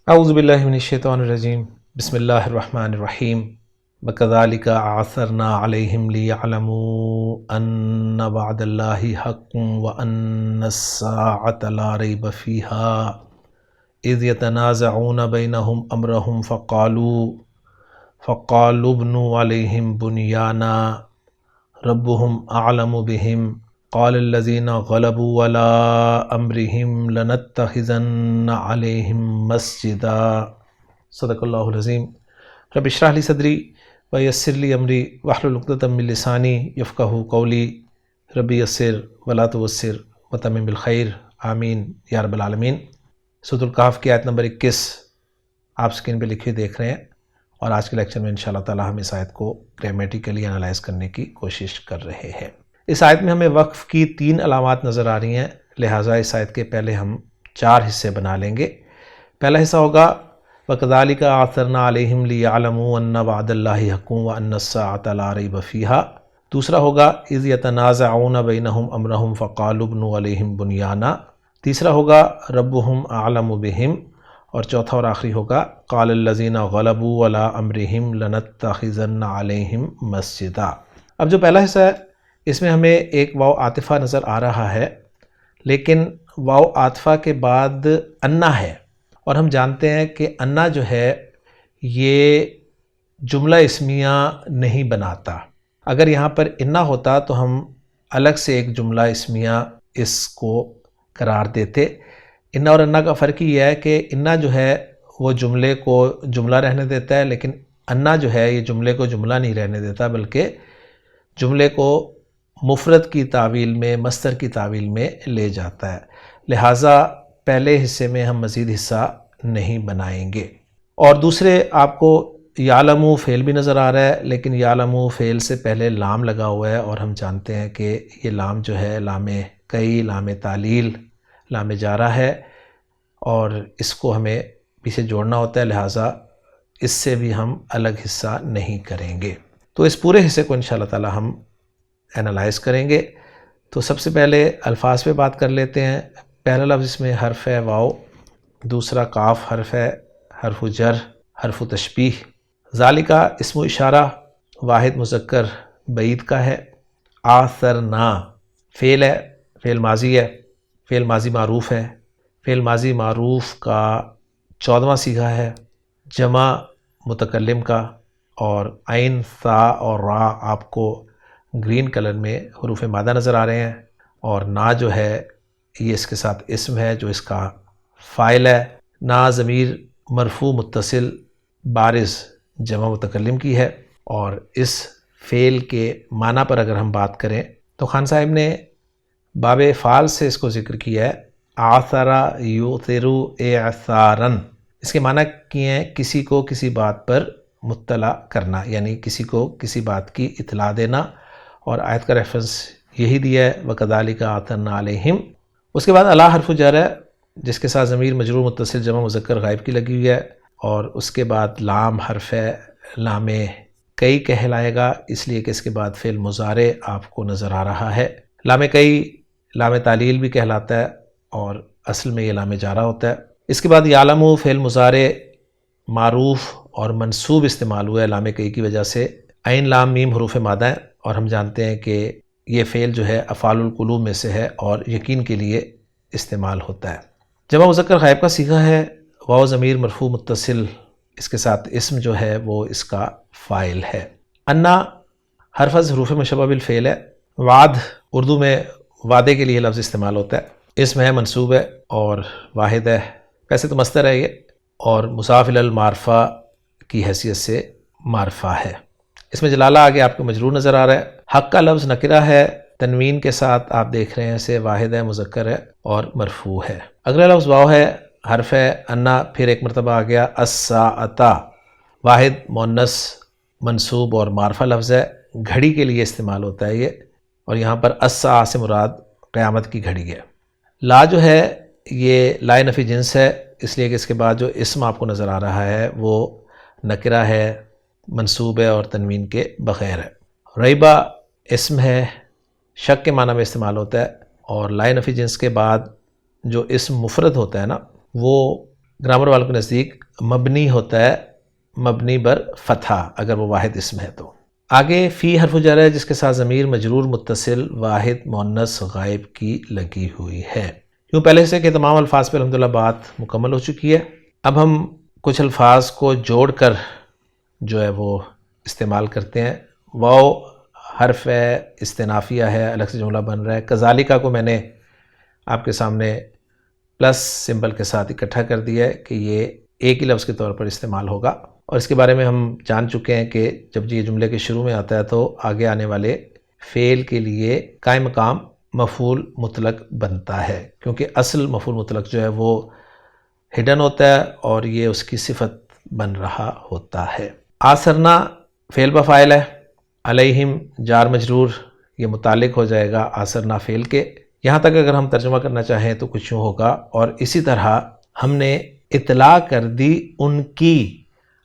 اعوذ باللہ من الشیطان الرجیم بسم اللہ الرحمن الرحیم وَكَذَلِكَ أَعْثَرْنَا عَلَيْهِمْ لِيَعْلَمُوا أَنَّ وَعْدَ اللَّهِ حَقٌّ وَأَنَّ السَّاعَةَ لَا رَيْبَ فِيهَا إِذْ يَتَنَازَعُونَ بَيْنَهُمْ أَمْرَهُمْ فَقَالُوا ابْنُوا عَلَيْهِمْ بُنْيَانًا رَبُّهُمْ أَعْلَمُ بِهِمْ قال الذين غلبوا على امرهم لنتخذن عليهم مسجدا صدق اللہ العظیم۔ رب اشرح لي صدری ويسر لي امری واحلل عقدۃ من لسانی یفقہوا قولی رب یسر ولا تعسر وتمم بالخیر آمین یا رب العالمین۔ سورۃ الکہف کی آیت نمبر 21 آپ اسکرین پہ لکھی دیکھ رہے ہیں، اور آج کے لیکچر میں انشاءاللہ تعالی ہم اس آیت کو گرامیٹیکلی انالائز کرنے کی کوشش کر رہے ہیں۔ اس آیت میں ہمیں وقف کی 3 علامات نظر آ رہی ہیں، لہٰذا اس آیت کے پہلے ہم 4 حصے بنا لیں گے۔ پہلا حصہ ہوگا وَكَذَلِكَ أَعْثَرْنَا عَلَيْهِمْ لِيَعْلَمُوا أَنَّ وَعْدَ اللَّهِ حَقٌّ وَأَنَّ السَّاعَةَ لَا رَيْبَ فِيهَا۔ دوسرا ہوگا إِذْ يَتَنَازَعُونَ بَيْنَهُمْ أَمْرَهُمْ فَقَالُوا ابْنُوا عَلَيْهِمْ بُنْيَانًا۔ تیسرا ہوگا رَبُّهُمْ أَعْلَمُ بِهِمْ، اور چوتھا اور آخری ہوگا قَالَ الَّذِينَ غَلَبُوا عَلَىٰ أَمْرِهِمْ لَنَتَّخِذَنَّ عَلَيْهِمْ مَسْجِدًا۔ اب جو پہلا حصہ ہے اس میں ہمیں ایک واو عاطفہ نظر آ رہا ہے، لیکن واو عاطفہ کے بعد انا ہے، اور ہم جانتے ہیں کہ انا جو ہے یہ جملہ اسمیہ نہیں بناتا۔ اگر یہاں پر انا ہوتا تو ہم الگ سے ایک جملہ اسمیہ اس کو قرار دیتے۔ انا اور انا کا فرق یہ ہے کہ انا جو ہے وہ جملے کو جملہ رہنے دیتا ہے، لیکن انا جو ہے یہ جملے کو جملہ نہیں رہنے دیتا، بلکہ جملے کو مفرد کی تعویل میں، مصدر کی تعویل میں لے جاتا ہے۔ لہٰذا پہلے حصے میں ہم مزید حصہ نہیں بنائیں گے۔ اور دوسرے آپ کو یعلمو فعل بھی نظر آ رہا ہے، لیکن یعلمو فعل سے پہلے لام لگا ہوا ہے، اور ہم جانتے ہیں کہ یہ لام جو ہے لام کئی، لام تعلیل، لام جارہ ہے، اور اس کو ہمیں پیچھے جوڑنا ہوتا ہے، لہٰذا اس سے بھی ہم الگ حصہ نہیں کریں گے۔ تو اس پورے حصے کو انشاءاللہ تعالی ہم انالائز کریں گے۔ تو سب سے پہلے الفاظ پہ بات کر لیتے ہیں۔ پہلا لفظ اس میں حرف ہے واو، دوسرا کاف حرف ہے، حرف جر، حرف تشبیہ۔ ذالکا اسم اشارہ واحد مذکر بعید کا ہے۔ آثرنا فعل ہے، فعل ماضی ہے، فعل ماضی معروف ہے، فعل ماضی معروف کا 14واں صیغہ ہے، جمع متکلم کا، اور عین، ثا اور را آپ کو گرین کلر میں حروف مادہ نظر آ رہے ہیں، اور نا جو ہے یہ اس کے ساتھ اسم ہے جو اس کا فاعل ہے۔ نا ضمیر مرفوع متصل بارز جمع متکلم کی ہے، اور اس فعل کے معنی پر اگر ہم بات کریں تو خان صاحب نے باب فعال سے اس کو ذکر کیا ہے، آثرا یؤثرو اعثارا۔ اس کے معنی کیے ہیں کسی کو کسی بات پر مطلع کرنا، یعنی کسی کو کسی بات کی اطلاع دینا، اور آیت کا ریفرنس یہی دیا ہے وَكَذَلِكَ أَعْثَرْنَا عَلَيْهِمْ۔ اس کے بعد علی حرف جر ہے جس کے ساتھ ضمیر مجرور متصل جمع مذکر غائب کی لگی ہوئی ہے، اور اس کے بعد لام حرف ہے، لام کئی کہلائے گا، اس لیے کہ اس کے بعد فعل مضارع آپ کو نظر آ رہا ہے۔ لام کئی لام تعلیل بھی کہلاتا ہے، اور اصل میں یہ لام جارہ ہوتا ہے۔ اس کے بعد یعلمو فعل مضارع معروف اور منصوب استعمال ہوا ہے لام کئی کی وجہ سے۔ عین لام میم حروف مادہ ہیں، اور ہم جانتے ہیں کہ یہ فعل جو ہے افعال القلوب میں سے ہے اور یقین کے لیے استعمال ہوتا ہے۔ جمع مذکر غائب کا صیغہ ہے، واو ضمیر مرفوع متصل، اس کے ساتھ اسم جو ہے وہ اس کا فاعل ہے۔ انا حرف از حروف مشبہ بالفعل ہے۔ وعد اردو میں وعدے کے لیے لفظ استعمال ہوتا ہے، اسم ہے، منصوب ہے اور واحد ہے، ویسے تو مصدر ہے یہ، اور مضاف الی المعرفہ کی حیثیت سے معرفہ ہے۔ اس میں جلالہ آگے آپ کو مجرور نظر آ رہا ہے۔ حق کا لفظ نکرہ ہے، تنوین کے ساتھ آپ دیکھ رہے ہیں اسے، واحد ہے، مذکر ہے اور مرفوع ہے۔ اگلا لفظ واو ہے، حرف ہے انا، پھر ایک مرتبہ آ گیا الساعۃ، واحد مؤنث منصوب اور معرفہ لفظ ہے، گھڑی کے لیے استعمال ہوتا ہے یہ، اور یہاں پر الساعہ سے مراد قیامت کی گھڑی ہے۔ لا جو ہے یہ لا نفی جنس ہے، اس لیے کہ اس کے بعد جو اسم آپ کو نظر آ رہا ہے وہ نکرہ ہے، منصوب ہے اور تنوین کے بغیر ہے۔ ریبہ اسم ہے، شک کے معنی میں استعمال ہوتا ہے، اور لا نفی جنس کے بعد جو اسم مفرد ہوتا ہے نا وہ گرامر والوں کے نزدیک مبنی ہوتا ہے مبنی بر فتحہ اگر وہ واحد اسم ہے تو۔ آگے فی حرف جر ہے جس کے ساتھ ضمیر مجرور متصل واحد مؤنث غائب کی لگی ہوئی ہے۔ یوں پہلے سے کہ تمام الفاظ پہ الحمدللہ بات مکمل ہو چکی ہے۔ اب ہم کچھ الفاظ کو جوڑ کر جو ہے وہ استعمال کرتے ہیں۔ واو حرف ہے، استنافیہ ہے، الگ سے جملہ بن رہا ہے۔ کذالکہ کو میں نے آپ کے سامنے پلس سمبل کے ساتھ اکٹھا کر دیا ہے کہ یہ ایک ہی لفظ کے طور پر استعمال ہوگا، اور اس کے بارے میں ہم جان چکے ہیں کہ جب یہ جملے کے شروع میں آتا ہے تو آگے آنے والے فعل کے لیے قائم مقام مفعول مطلق بنتا ہے، کیونکہ اصل مفعول مطلق جو ہے وہ ہڈن ہوتا ہے اور یہ اس کی صفت بن رہا ہوتا ہے۔ آثرنا فعل بفاعل ہے، علیہم جار مجرور، یہ متعلق ہو جائے گا آثرنا فعل کے۔ یہاں تک اگر ہم ترجمہ کرنا چاہیں تو کچھ یوں ہوگا، اور اسی طرح ہم نے اطلاع کر دی ان کی،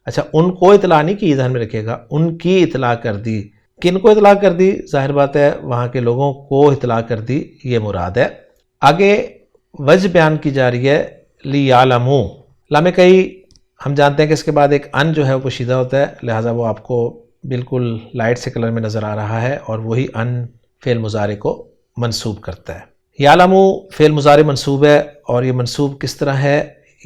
اچھا ان کو اطلاع نہیں کی، ذہن میں رکھیے گا، ان کی اطلاع کر دی۔ کن کو اطلاع کر دی؟ ظاہر بات ہے وہاں کے لوگوں کو اطلاع کر دی، یہ مراد ہے۔ آگے وجہ بیان کی جا رہی ہے لیعلموا، لام کئی ہم جانتے ہیں کہ اس کے بعد ایک ان جو ہے وہ پوشیدہ ہوتا ہے، لہٰذا وہ آپ کو بالکل لائٹ سے کلر میں نظر آ رہا ہے، اور وہی ان فعل مضارع کو منصوب کرتا ہے۔ یعلموا فعل مضارع منصوب ہے، اور یہ منصوب کس طرح ہے؟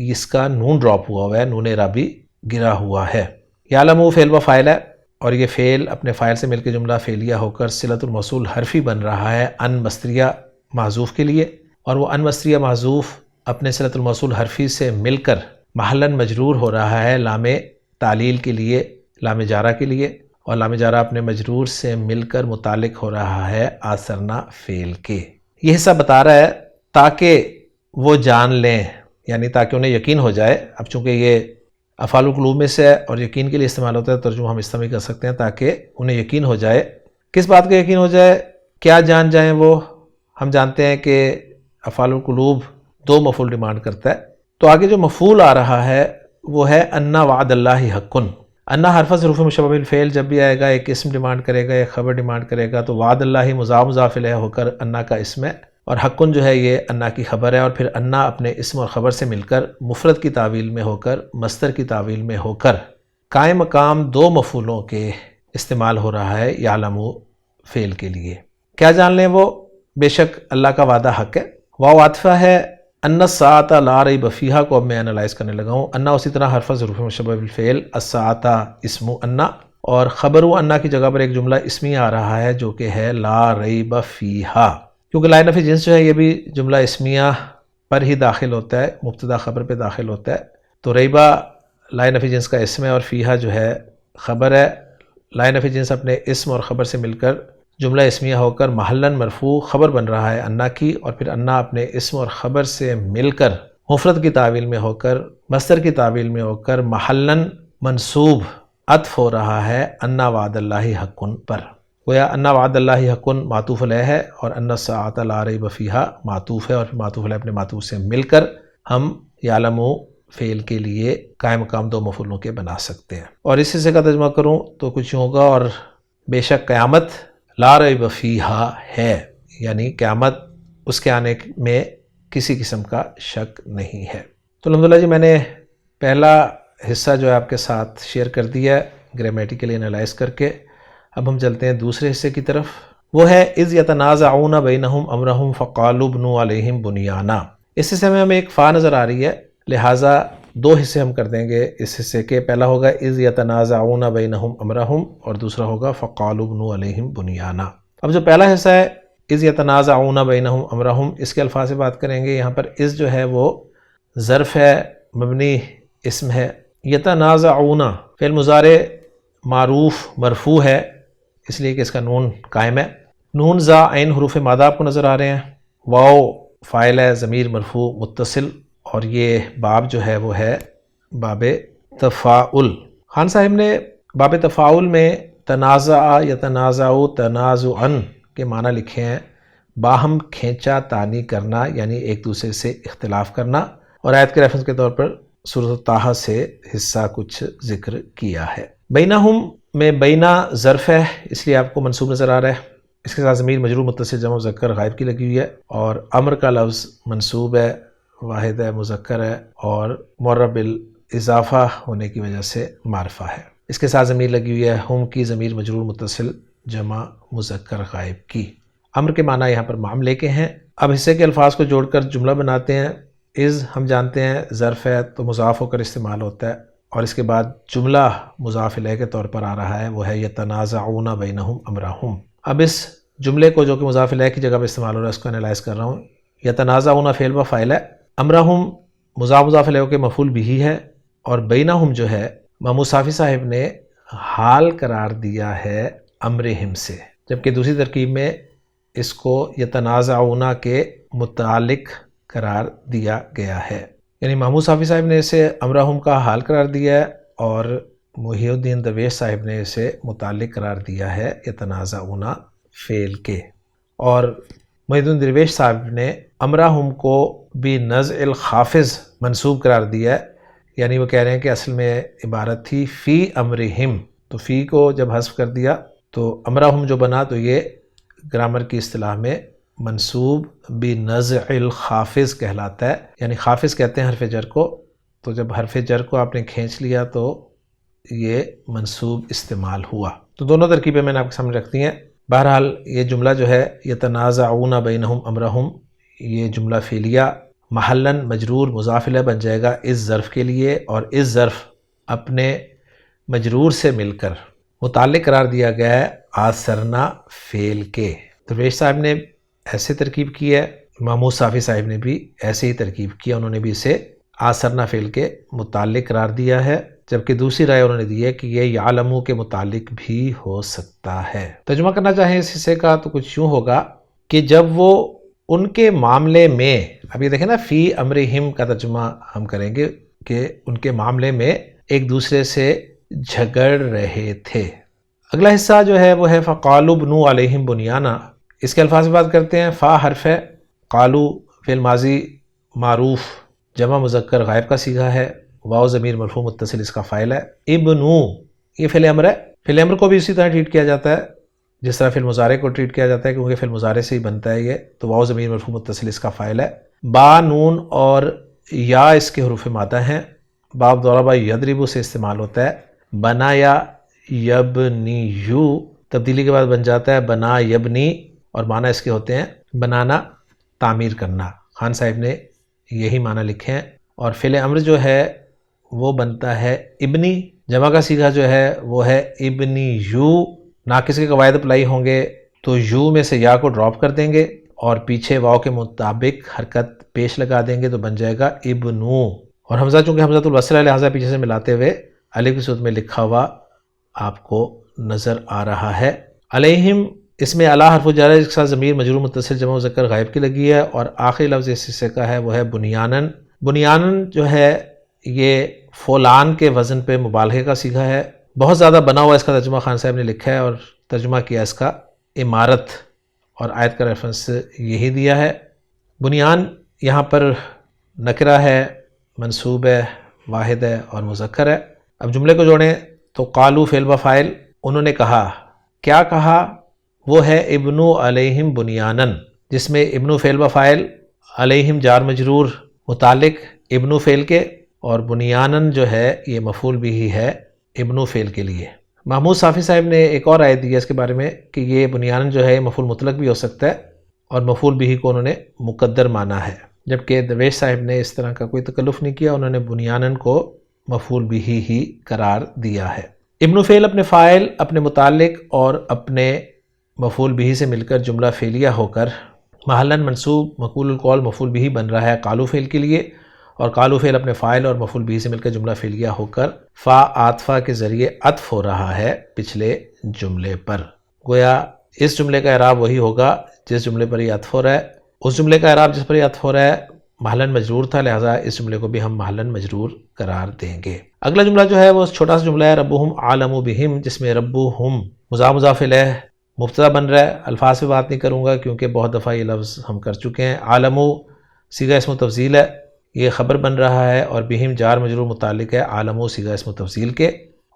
اس کا نون ڈراپ ہوا ہوا ہے، نون اعرابی گرا ہوا ہے۔ یعلموا فعل و فاعل ہے، اور یہ فعل اپنے فاعل سے مل کے جملہ فعلیہ ہو کر صلۃ الموصول حرفی بن رہا ہے ان مصدریہ محذوف کے لیے، اور وہ ان مصدریہ محذوف اپنے صلۃ الموصول حرفی سے مل کر محلاً مجرور ہو رہا ہے لام تعلیل کے لیے، لام جارہ کے لیے، اور لام جارہ اپنے مجرور سے مل کر متعلق ہو رہا ہے آثرنا فعل کے۔ یہ حصہ بتا رہا ہے تاکہ وہ جان لیں، یعنی تاکہ انہیں یقین ہو جائے۔ اب چونکہ یہ افعال القلوب میں سے ہے اور یقین کے لیے استعمال ہوتا ہے، ترجمہ ہم اس طرح کر سکتے ہیں تاکہ انہیں یقین ہو جائے۔ کس بات کا یقین ہو جائے؟ کیا جان جائیں وہ؟ ہم جانتے ہیں کہ افعال القلوب دو مفعول ڈیمانڈ کرتا ہے، تو آگے جو مفعول آ رہا ہے وہ ہے انا وعد اللہ حق۔ انا حرف حروف مشبہ بالفعل جب بھی آئے گا ایک اسم ڈیمانڈ کرے گا، ایک خبر ڈیمانڈ کرے گا، تو وعد اللہ مضاف مضاف الیہ ہو کر انا کا اسم ہے، اور حقن جو ہے یہ انا کی خبر ہے، اور پھر انا اپنے اسم اور خبر سے مل کر مفرد کی تعویل میں ہو کر مصدر کی تعویل میں ہو کر قائم مقام دو مفعولوں کے استعمال ہو رہا ہے یعلموا فعل کے لیے۔ کیا جان لیں وہ؟ بے شک اللہ کا وعدہ حق ہے۔ واو عاطفہ ہے، ان الساعۃ لا ریب فیہا کو اب میں انالائز کرنے لگا ہوں۔ انا اسی طرح حرف ظروف مشبہ بالفعل، الساعۃ اسم انا، اور خبر انا کی جگہ پر ایک جملہ اسمی آ رہا ہے جو کہ ہے لا ریب فیہا، کیونکہ لا نفی جنس جو ہے یہ بھی جملہ اسمیہ پر ہی داخل ہوتا ہے، مبتدا خبر پہ داخل ہوتا ہے، تو ریبہ لا نفی جنس کا اسم ہے اور فیہا جو ہے خبر ہے۔ لا نفی جنس اپنے اسم اور خبر سے مل کر جملہ اسمیہ ہو کر محلاً مرفوع خبر بن رہا ہے انا کی، اور پھر انا اپنے اسم اور خبر سے مل کر مفرد کی تعویل میں ہو کر مصدر کی تعویل میں ہو کر محلاً منصوب عطف ہو رہا ہے انا وعد اللہ حق پر۔ گویا انا وعد اللہ حق معطوف علیہ ہے، اور ان الساعۃ لا ریب فیہا معطوف ہے، اور پھر معطوف علیہ اپنے معطوف سے مل کر ہم یعلموا فعل کے لیے قائم مقام دو مفعولوں کے بنا سکتے ہیں۔ اور اس حصے کا ترجمہ کروں تو کچھ یوں ہوگا، اور بے شک قیامت لا ریب فیہا ہے، یعنی قیامت اس کے آنے میں کسی قسم کا شک نہیں ہے۔ تو الحمدللہ جی میں نے پہلا حصہ جو ہے آپ کے ساتھ شیئر کر دیا ہے گرامیٹیکلی انالائز کر کے۔ اب ہم چلتے ہیں دوسرے حصے کی طرف، وہ ہے اذ یتنازعون بینہم امرہم فقالوا ابنوا علیہم بنیانا۔ اس حصے میں ہمیں ایک فا نظر آ رہی ہے، لہٰذا دو حصے ہم کر دیں گے اس حصے کے۔ پہلا ہوگا اذ یتنازعون بینہم امرہم، اور دوسرا ہوگا فقالوا ابنوا علیہم بنیانا۔ اب جو پہلا حصہ ہے اذ یتنازعون بینہم امرہم، اس کے الفاظ سے بات کریں گے۔ یہاں پر اذ جو ہے وہ ظرف ہے، مبنی اسم ہے۔ یتنازعون فعل مضارع معروف مرفوع ہے، اس لیے کہ اس کا نون قائم ہے۔ نون زا عین حروف مادہ آپ کو نظر آ رہے ہیں۔ واو فاعل ہے، ضمیر مرفوع متصل، اور یہ باب جو ہے وہ ہے باب تفاعل۔ خان صاحب نے باب تفاعل میں تنازع یتنازع تنازعا کے معنی لکھے ہیں، باہم کھینچا تانی کرنا، یعنی ایک دوسرے سے اختلاف کرنا، اور آیت کے ریفرنس کے طور پر سورۃ طٰہٰ سے حصہ کچھ ذکر کیا ہے۔ بینہم میں بینا ظرف ہے، اس لیے آپ کو منصوب نظر آ رہا ہے، اس کے ساتھ ضمیر مجرور متصل جمع مذکر غائب کی لگی ہوئی ہے، اور امر کا لفظ منصوب ہے واحد ہے، مذکر ہے اور معرب بالاضافہ ہونے کی وجہ سے معرفہ ہے۔ اس کے ساتھ ضمیر لگی ہوئی ہے ہم کی، ضمیر مجرور متصل جمع مذکر غائب کی۔ امر کے معنی یہاں پر معاملے کے ہیں۔ اب حصے کے الفاظ کو جوڑ کر جملہ بناتے ہیں۔ از ہم جانتے ہیں ظرف ہے تو مضاف ہو کر استعمال ہوتا ہے، اور اس کے بعد جملہ مضاف الیہ کے طور پر آ رہا ہے، وہ ہے یتنازعون بینہم امرہم۔ اب اس جملے کو جو کہ مضاف الیہ کی جگہ پہ استعمال ہو رہا ہے اس کو انالائز کر رہا ہوں۔ یتنازعون فعل و فاعل ہے، امرہم مضاف الیہ کے مفعول بھی ہے، اور بینہم جو ہے محمود صافی صاحب نے حال قرار دیا ہے امرہم سے، جبکہ دوسری ترکیب میں اس کو یتنازعون کے متعلق قرار دیا گیا ہے، یعنی محمود صافی صاحب نے اسے امرہم کا حال قرار دیا ہے اور محی الدین درویش صاحب نے اسے متعلق قرار دیا ہے یتنازعون فعل کے، اور محی الدین درویش صاحب نے امرہم کو بنزع الخافض منصوب قرار دیا ہے، یعنی وہ کہہ رہے ہیں کہ اصل میں عبارت تھی فی امرہم، تو فی کو جب حذف کر دیا تو امرہم جو بنا تو یہ گرامر کی اصطلاح میں منصوب بنزع الخافض کہلاتا ہے، یعنی خافض کہتے ہیں حرف جر کو، تو جب حرف جر کو آپ نے کھینچ لیا تو یہ منصوب استعمال ہوا۔ تو دونوں ترکیبیں میں نے آپ کے سامنے رکھ دی ہیں۔ بہرحال یہ جملہ جو ہے یتنازعون بینہم امرہم، یہ جملہ فعلیہ محلاً مجرور مضاف الیہ بن جائے گا اس ظرف کے لیے، اور اس ظرف اپنے مجرور سے مل کر متعلق قرار دیا گیا ہے آثرنا فعل کے۔ درویش صاحب نے ایسے ترکیب کی ہے، محمود صافی صاحب نے بھی ایسے ہی ترکیب کیا، انہوں نے بھی اسے آثرنا فعل کے متعلق قرار دیا ہے، جبکہ دوسری رائے انہوں نے دی ہے کہ یہ یعلمو کے متعلق بھی ہو سکتا ہے۔ ترجمہ کرنا چاہیں اس حصے کا تو کچھ یوں ہوگا کہ جب وہ ان کے معاملے میں، اب یہ دیکھیں نا فی امرہم کا ترجمہ ہم کریں گے کہ ان کے معاملے میں ایک دوسرے سے جھگڑ رہے تھے۔ اگلا حصہ جو ہے وہ ہے فَقَالُوا بْنُوا عَلَيْهِمْ بُنْيَانًا، اس کے الفاظ سے بات کرتے ہیں۔ فا حرف ہے، قالو فعل ماضی معروف جمع مذکر غائب کا صیغہ ہے، واو ضمیر مرفوع متصل اس کا فاعل ہے، ابنو یہ فعل امر ہے، فعل امر کو بھی اسی طرح ٹریٹ کیا جاتا ہے جس طرح فعل مضارع کو ٹریٹ کیا جاتا ہے، کیونکہ فعل مضارع سے ہی بنتا ہے یہ، تو واو ضمیر مرفوع متصل اس کا فاعل ہے۔ با نون اور یا اس کے حروف مادہ ہیں، باب ضرب یضرب سے استعمال ہوتا ہے، بنا یا یبنی یو تبدیلی کے بعد بن جاتا ہے بنا یبنی، اور معنی اس کے ہوتے ہیں بنانا تعمیر کرنا۔ خان صاحب نے یہی معنی لکھے ہیں، اور فعل امر جو ہے وہ بنتا ہے ابنی، جمع کا صیغہ جو ہے وہ ہے ابنی یو، ناقص کے قواعد اپلائی ہوں گے تو یو میں سے یا کو ڈراپ کر دیں گے اور پیچھے واو کے مطابق حرکت پیش لگا دیں گے تو بن جائے گا ابنو، اور حمزہ چونکہ حمزۃ الوصل ہے لہٰذا پیچھے سے ملاتے ہوئے الف کی صورت میں لکھا ہوا آپ کو نظر آ رہا ہے۔ علیہم اس میں علی حرف جر ہے، جس کے ساتھ ضمیر مجرور متصل جمع مذکر غائب کی لگی ہے، اور آخری لفظ اس حصے کا ہے وہ ہے بنیانن۔ بنیانن جو ہے یہ فولان کے وزن پہ مبالغے کا صیغہ ہے، بہت زیادہ بنا ہوا، اس کا ترجمہ خان صاحب نے لکھا ہے اور ترجمہ کیا اس کا عمارت، اور آیت کا ریفرنس یہی دیا ہے۔ بنیان یہاں پر نکرہ ہے، منصوب ہے، واحد ہے اور مذکر ہے۔ اب جملے کو جوڑیں تو قالو فعل و فاعل، انہوں نے کہا، کیا کہا؟ وہ ہے ابنو علیہم بنیانن، جس میں ابنو فعل و فاعل، علیہم جار مجرور متعلق ابنو فعل کے، اور بنیانن جو ہے یہ مفعول بھی ہے ابنو فعل کے لیے۔ محمود صافی صاحب نے ایک اور آیت دی ہے اس کے بارے میں کہ یہ بنیانن جو ہے مفعول مطلق بھی ہو سکتا ہے، اور مفعول بھی کو انہوں نے مقدر مانا ہے، جبکہ درویش صاحب نے اس طرح کا کوئی تکلف نہیں کیا، انہوں نے بنیانن کو مفعول بھی ہی قرار دیا ہے۔ ابن فعل اپنے فاعل، اپنے متعلق اور اپنے مفعول بھی سے مل کر جملہ فعلیہ ہو کر محلاً منصوب مقول القول مفعول بھی بن رہا ہے قالو فعل کے لیے، اور قالو فعل اپنے فاعل اور مفعول بھی سے مل کر جملہ فعلیہ ہو کر فا عاطفہ کے ذریعے عطف ہو رہا ہے پچھلے جملے پر۔ گویا اس جملے کا اعراب وہی ہوگا جس جملے پر یہ عطف ہو رہا ہے، اس جملے کا اعراب جس پر یہ عطف ہو رہا ہے محلاً مجرور تھا، لہٰذا اس جملے کو بھی ہم محلاً مجرور قرار دیں گے۔ اگلا جملہ جو ہے وہ چھوٹا سا جملہ ہے ربہم اعلم بہم، جس میں ربہم مضاف الیہ مبتدا بن رہا ہے۔ الفاظ پہ بات نہیں کروں گا کیونکہ بہت دفعہ یہ لفظ ہم کر چکے ہیں۔ عالمو صیغہ اسم تفضیل ہے، یہ خبر بن رہا ہے، اور بہم جار مجرور متعلق ہے عالمو صیغہ اسم تفضیل کے،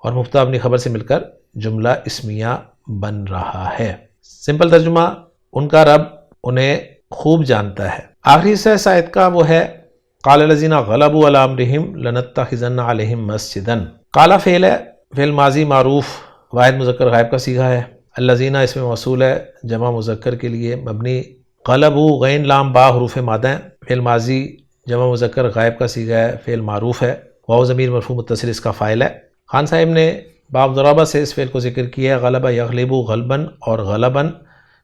اور مبتدا اپنی خبر سے مل کر جملہ اسمیہ بن رہا ہے۔ سمپل ترجمہ، ان کا رب انہیں خوب جانتا ہے۔ آخری حصہ اس آیت کا وہ ہے قال الذین غلبوا علی امرہم لنتخذن علیہم مسجدا۔ قال فعل ہے، فعل ماضی معروف واحد مذکر غائب کا صیغہ ہے، الذین اس میں موصول ہے جمع مذکر کے لیے مبنی، غلبوا غین لام با حروف مادہ ہیں، فعل ماضی جمع مذکر غائب کا صیغہ ہے، فعل معروف ہے، واو ضمیر مرفوع متصل اس کا فاعل ہے۔ خان صاحب نے باب ضربہ سے اس فعل کو ذکر کیا ہے، غلبہ یغلب غلباً اور غلباً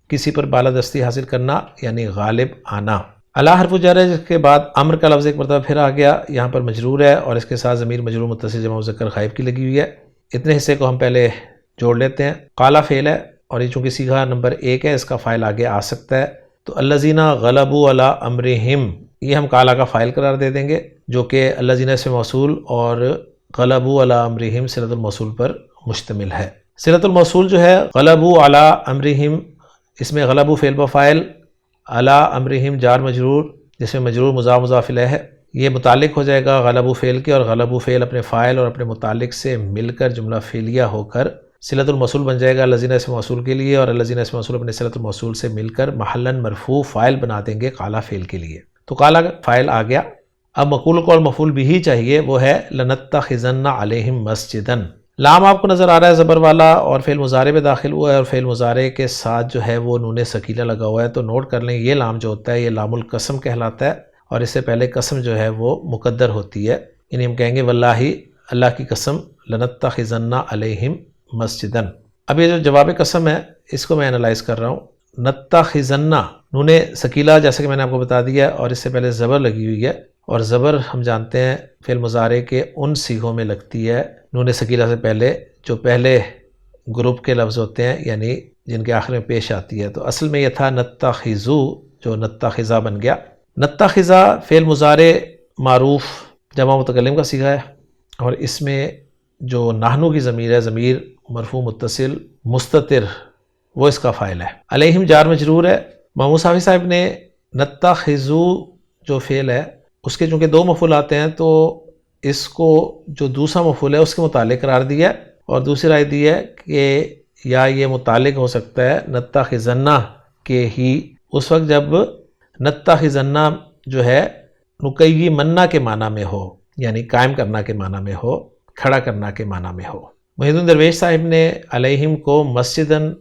کسی پر بالادستی حاصل کرنا یعنی غالب آنا۔ علی حرف جر ہے، جس کے بعد امر کا لفظ ایک مرتبہ پھر آ گیا، یہاں پر مجرور ہے اور اس کے ساتھ ضمیر مجرور متصل جمع مذکر غائب کی لگی ہوئی ہے۔ اتنے حصے کو ہم پہلے جوڑ لیتے ہیں۔ قال فعل ہے اور یہ چونکہ صیغہ نمبر 1 ہے، اس کا فاعل آگے آ سکتا ہے، تو الذین غلبوا علی امرہم یہ ہم قال کا فاعل قرار دے دیں گے، جو کہ الذین سے موصول اور غلبوا علی امرہم صلۃ الموصول پر مشتمل ہے۔ صلۃ الموصول جو ہے غلبوا علی امرہم، اس میں غلبوا فعل و فاعل، علی امرہم جار مجرور، جس میں مجرور مضاف مضاف الیہ ہے، یہ متعلق ہو جائے گا غلبوا فعل کے، اور غلبوا فعل اپنے فاعل اور اپنے متعلق سے مل کر جملہ فعلیہ ہو کر صلۃ الموصول بن جائے گا الذین اسم موصول کے لیے، اور الذین اسم موصول اپنے صلۃ الموصول سے مل کر محلاً مرفوع فاعل بنا دیں گے قال فعل کے لیے۔ تو قال فاعل آ گیا، اب مقول قول مفعول بھی چاہیے، وہ ہے لنتخذن علیہم مسجدا۔ لام آپ کو نظر آ رہا ہے زبر والا اور فعل مضارع میں داخل ہوا ہے، اور فعل مضارع کے ساتھ جو ہے وہ نون ثقیلہ لگا ہوا ہے، تو نوٹ کر لیں یہ لام جو ہوتا ہے یہ لام القسم کہلاتا ہے، اور اس سے پہلے قسم جو ہے وہ مقدر ہوتی ہے، یعنی ہم کہیں گے واللہ اللہ کی قسم لنتخذن علیہم مسجدا۔ اب یہ جو جواب قسم ہے اس کو میں انالائز کر رہا ہوں، نتخذن نون ثقیلہ جیسا کہ میں نے آپ کو بتا دیا، اور اس سے پہلے زبر لگی ہوئی ہے، اور زبر ہم جانتے ہیں فعل مضارع کے ان صیغوں میں لگتی ہے نون ثقیلہ سے پہلے جو پہلے گروپ کے لفظ ہوتے ہیں، یعنی جن کے آخر میں پیش آتی ہے، تو اصل میں یہ تھا نتخذو جو نتخذا بن گیا۔ نتخذا فعل مضارع معروف جمع متکلم کا صیغہ ہے، اور اس میں جو نحنو کی ضمیر ہے، ضمیر مرفوع متصل مستتر، وہ اس کا فاعل ہے۔ علیہم جار مجرور ہے۔ محمود صافی صاحب نے نتخذو جو فعل ہے اس کے چونکہ 2 مفعول آتے ہیں، تو اس کو جو دوسرا مفعول ہے اس کے متعلق قرار دیا ہے، اور دوسری رائے دی ہے کہ یا یہ متعلق ہو سکتا ہے نتخذن کے ہی اس وقت جب نتخذن جو ہے نقیمن کے معنی میں ہو، یعنی قائم کرنا کے معنی میں ہو، کھڑا کرنا کے معنی میں ہو۔ محی الدین درویش صاحب نے علیہم کو مسجدن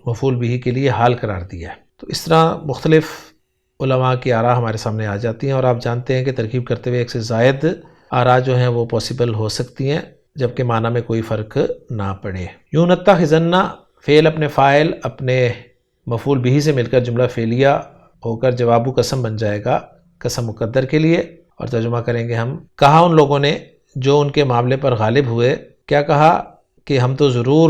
مفعول بھی کے لیے حال قرار دیا ہے۔ تو اس طرح مختلف علماء کی آراء ہمارے سامنے آ جاتی ہیں، اور آپ جانتے ہیں کہ ترکیب کرتے ہوئے ایک سے زائد آراء جو ہیں وہ پاسبل ہو سکتی ہیں جبکہ معنی میں کوئی فرق نہ پڑے۔ یوں نتخذن فعل اپنے فاعل اپنے مفعول بھی سے مل کر جملہ فعلیہ ہو کر جواب قسم بن جائے گا قسم مقدر کے لیے، اور ترجمہ کریں گے ہم۔ کہا ان لوگوں نے جو ان کے معاملے پر غالب ہوئے، کیا کہا کہ ہم تو ضرور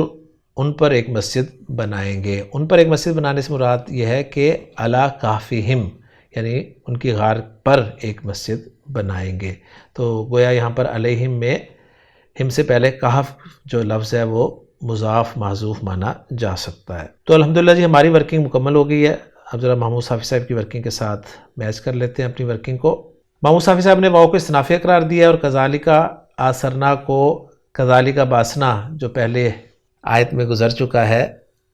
ان پر ایک مسجد بنائیں گے۔ ان پر ایک مسجد بنانے سے مراد یہ ہے کہ علی کہفہم، یعنی ان کی غار پر ایک مسجد بنائیں گے۔ تو گویا یہاں پر علیہم میں ہم سے پہلے کہف جو لفظ ہے وہ مضاف محذوف مانا جا سکتا ہے۔ تو الحمدللہ جی ہماری ورکنگ مکمل ہو گئی ہے۔ اب ذرا محمود صافی صاحب کی ورکنگ کے ساتھ میچ کر لیتے ہیں اپنی ورکنگ کو۔ محمود صافی صاحب نے واو کو استنافیہ قرار دیا ہے، اور کذالک آثرنا کو کذالک باسنا جو پہلے آیت میں گزر چکا ہے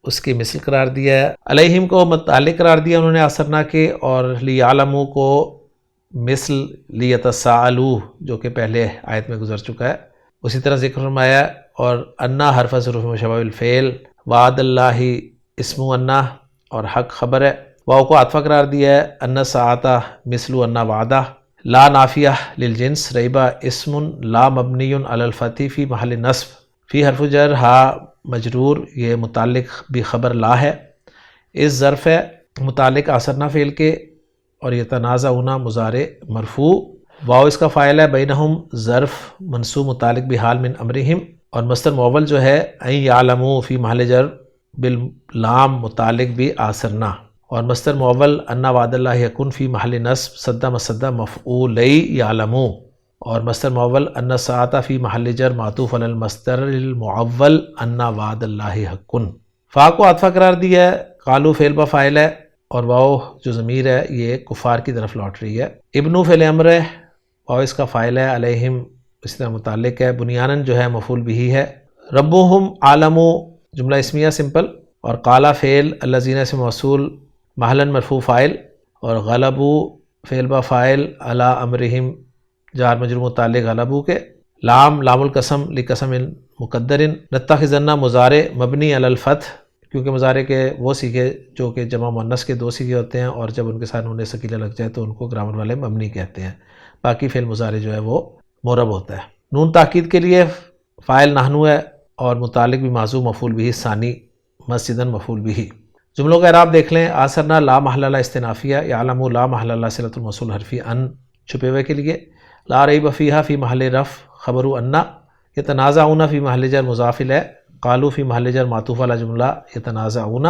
اس کی مثل قرار دیا ہے۔ علیہم کو متعلق قرار دیا انہوں نے آثرنا کے، اور لیعلموا کو مثل لیتساءلوا جو کہ پہلے آیت میں گزر چکا ہے اسی طرح ذکر فرمایا، اور انا حرف ظروف مشبہ بالفعل، وعد اللہ اسم انا اور حق خبر ہے۔ واو کو عطفہ قرار دیا ہے، ان ساعتہ مثل انا وعدہ، لا نافیہ للجنس، ریبہ اسم لا مبنی علی الفتح فی محل نصب، فی حرف جر ہا مجرور، یہ متعلق بھی خبر لا ہے، اس ظرف ہے متعلق آثرنا فعل کے، اور یہ تنازعنا مضارع مرفوع، واو اس کا فاعل ہے، بینہم ظرف منصوب متعلق بحال من امرہم، اور مصدر معول جو ہے ان یعلموا فی محل جر باللام متعلق بھی آثرنا، اور مصدر معول ان وعد اللہ یکن فی محل نصب صدہ مسدہ مفعولی یعلموا، اور مصدر معول ان ساعتہ فی محل جر معطوف علی المصدر المعول ان وعد اللہ حقن۔ فا کو عطفہ قرار دیا ہے، قالو فعل با فاعل ہے، اور واو جو ضمیر ہے یہ کفار کی طرف لوٹ رہی ہے۔ ابنو فعل امر ہے، واو اس کا فاعل ہے، علیہم اس طرح متعلق ہے، بنیانن جو ہے مفعول بھی ہے، ربہم عالم جملہ اسمیہ سمپل، اور قالا فعل الذین سے موصول محلاً مرفوع فاعل، اور غلبوا فعل با فاعل علی امرہم جار مجرور متعلق غلبو کے، لام لام القسم لقسم مقدر، نتخذن مضارع مبنی علی الفتح کیونکہ مضارع کے وہ سیغے جو کہ جمع مؤنث کے 2 سیغے ہوتے ہیں اور جب ان کے ساتھ نون ثقیلہ لگ جائے تو ان کو گرامر والے مبنی کہتے ہیں، باقی فعل مضارع جو ہے وہ معرب ہوتا ہے۔ نون تاکید کے لیے فاعل نحنو ہے اور متعلق بھی معذوف مفعول بھی ثانی مسجدن مفعول بھی۔ جملوں کا اعراب دیکھ لیں۔ آثرنا لا محل لا استنافیہ، یعلم لا محل لا صلۃ الموصول حرفی ان چھپے ہوئے کے لیے، لا ریب فیہا فی محل رفع خبر ان، یتنازعون فی محل جر مضاف الیہ، قالوا فی محل جر معطوف علی جملہ یتنازعون،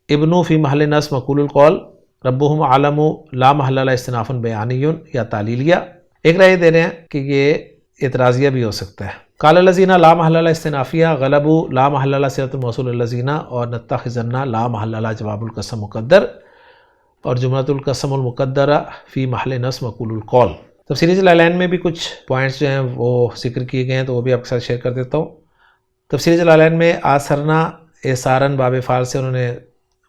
ابنو فی محل نصب مقول القول، ربہم عالم لا محل لا استناف بیانی یا تعلیلیہ۔ ایک رائے دے رہے ہیں کہ یہ اعتراضیہ بھی ہو سکتا ہے۔ قال الذین لا محل لا استنافیہ، غلبوا لا محل لا صلۃ الموصول الذین، اور نتخذن لا محل لا جواب القسم مقدر، اور جملۃ القسم المقدرہ فی محل نصب مقول القول۔ تفسیر جلالین میں بھی کچھ پوائنٹس جو ہیں وہ ذکر کیے گئے ہیں تو وہ بھی آپ کے ساتھ شیئر کر دیتا ہوں۔ تفسیر جلالین میں آثرنا اثارن باب فعل سے انہوں نے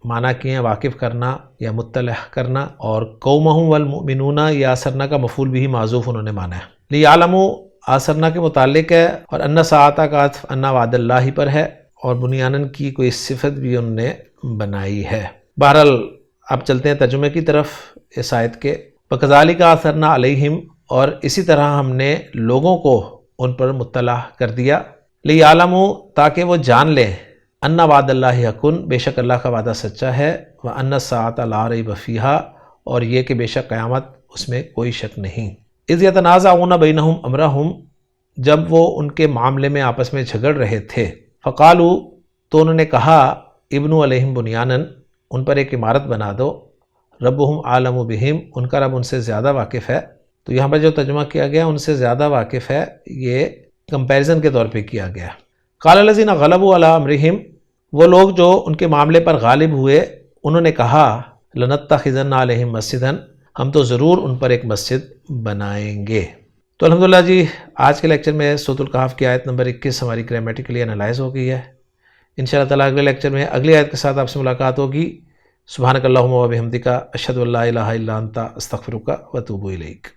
معنی کیے ہیں واقف کرنا یا مطلع کرنا، اور قومہم والمؤمنون یہ آثرنا کا مفعول بھی معذوف انہوں نے مانا ہے۔ لیعلموا آثرنا کے متعلق ہے، اور ان ساعتہ کا عطف ان وعد اللہ پر ہے، اور بنیانن کی کوئی صفت بھی انہوں نے بنائی ہے۔ بہرحال اب چلتے ہیں ترجمے کی طرف اس آیت کے۔ وَكَذَلِكَ آثَرْنَا عَلَيْهِمْ، اور اسی طرح ہم نے لوگوں کو ان پر مطلع کر دیا، لِيَعْلَمُوا تاکہ وہ جان لیں، ان وعد اللہ حق، بے شک اللہ کا وعدہ سچا ہے، وَأَنَّ السَّاعَةَ لَا رَيْبَ فِيهَا، اور یہ کہ بے شک قیامت اس میں کوئی شک نہیں۔ اِذْ يَتَنَازَعُونَ بَيْنَهُمْ أَمْرَهُمْ، جب وہ ان کے معاملے میں آپس میں جھگڑ رہے تھے، فقالوا تو انہوں نے کہا، ابنوا علیہم بنیانا، ان پر ایک عمارت بنا دو، ربہم عالم بہم، ان کا رب ان سے زیادہ واقف ہے۔ تو یہاں پر جو ترجمہ کیا گیا ان سے زیادہ واقف ہے، یہ کمپیریزن کے طور پہ کیا گیا۔ قال الذین غلبوا علی امرہم، وہ لوگ جو ان کے معاملے پر غالب ہوئے انہوں نے کہا، لنتخذن علیہم مسجدا، ہم تو ضرور ان پر ایک مسجد بنائیں گے۔ تو الحمدللہ جی آج کے لیکچر میں سورۃ الکہف کی آیت نمبر 21 ہماری گرامیٹیکلی انالائز ہو گئی ہے۔ انشاءاللہ تعالیٰ اگلے لیکچر میں اگلی آیت کے ساتھ آپ سے ملاقات ہوگی۔ سبحانک اللہم و بحمدک، اشہد ان لا الہ الا انت، استغفرک و اتوب الیک۔